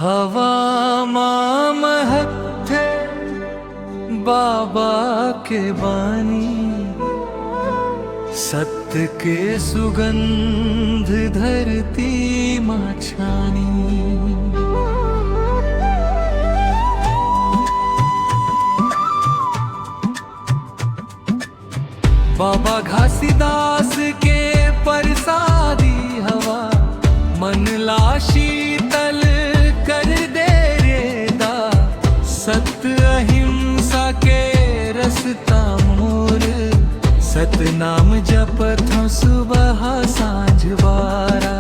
हवा महक थे बाबा के बानी, सत्य के सुगंध धरती माँ छानी। बाबा घासीदास के परसादी हवा, मन ला शीतल कर दे रेदा। सत्य अहिंसा के रसता मोर, सतनाम जपथो सुबह सांझ बारा।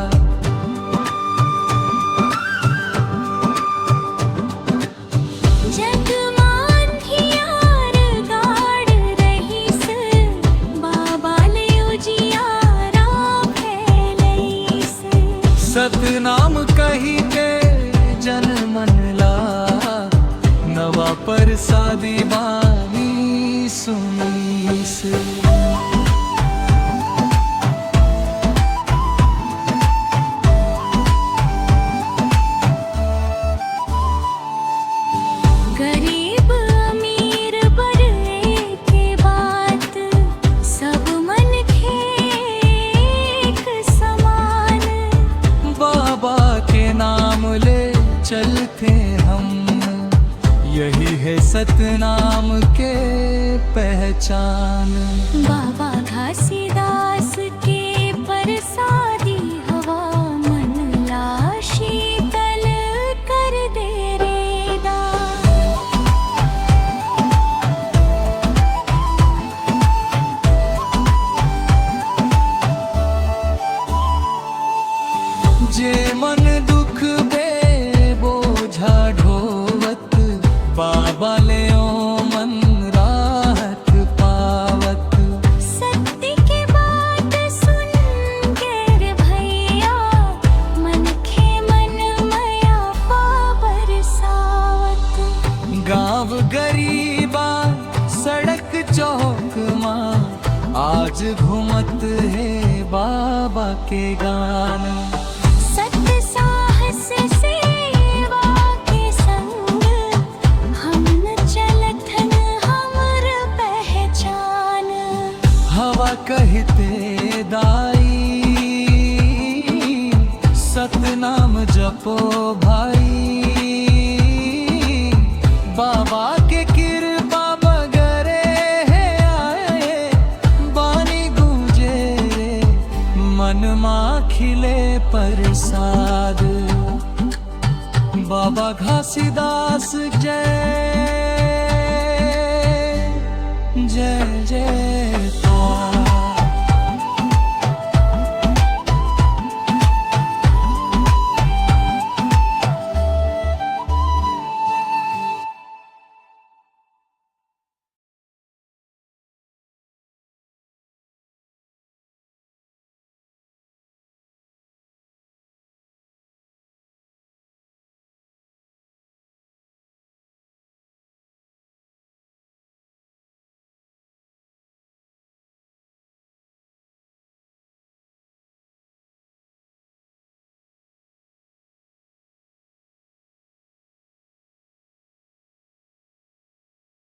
सतनाम कही के जन मन ला, नवा परसादी बानी सुनीस। गरीब अमीर बड़े के बात, सब मन खे एक समान। बाबा के नाम ले चलते हम, यही है सतनाम के पहचान। बाबा घासीदास के परसादी हवा, मन ला शीतल कर दे रेदा। जे मन दुख बे बोझा ढोवत, बाबा ले ओ मन राहत पावत। सत्य के बात सुन के रे भैया, मन खे मन मया पावर सावत। गाँव गरीबा सड़क चौक माँ, आज घूमत है बाबा के गान। सत्य साहस सेवा के संग, हम न चलथन हमर पहचान। हवा कहते दाई, सतनाम जपो भाई। बाबा के कृपा बगरे है आए, बानी गूंजे मन माँ खिले प्रसाद। बाबा घासीदास जय जय जय।